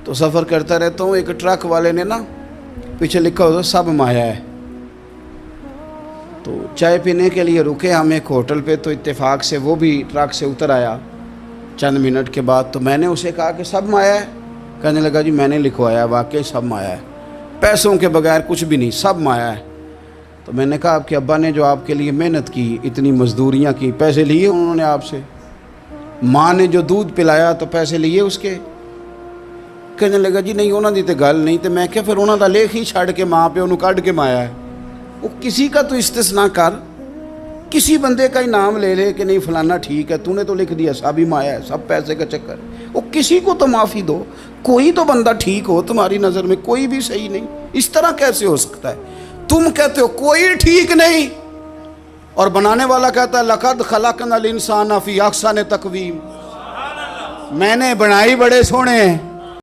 تو سفر کرتا رہتا ہوں، ایک ٹرک والے نے نا پیچھے لکھا ہوتا سب مایا ہے. تو چائے پینے کے لیے رکے ہم ایک ہوٹل پہ، تو اتفاق سے وہ بھی ٹرک سے اتر آیا چند منٹ کے بعد. تو میں نے اسے کہا کہ سب مایا ہے؟ کہنے لگا جی میں نے لکھوایا، واقعی سب مایا ہے، پیسوں کے بغیر کچھ بھی نہیں، سب مایا ہے. تو میں نے کہا آپ کے ابا نے جو آپ کے لیے محنت کی، اتنی مزدوریاں کی، پیسے لیے انہوں نے آپ سے؟ ماں نے جو دودھ پلایا تو پیسے لیے اس کے؟ کہنے لگا جی نہیں انہوں دی تے گل نہیں. تو میں کہ پھر انہوں دا لکھ ہی چھڑ کے ماں پہ انہوں کڈ کے مایا ہے. وہ کسی کا تو استثناء کر، کسی بندے کا ہی نام لے لے کہ نہیں فلانا ٹھیک ہے، تو نے تو لکھ دیا سب ہی مایا ہے، سب پیسے کا چکر. وہ کسی کو تو معافی دو، کوئی تو بندہ ٹھیک ہو تمہاری نظر میں، کوئی بھی صحیح نہیں. اس طرح کیسے ہو سکتا ہے؟ تم کہتے ہو کوئی ٹھیک نہیں، اور بنانے والا کہتا ہے لقد خلقنا الانسان فی احسن تقویم، میں نے بنائی بڑے سونے ہیں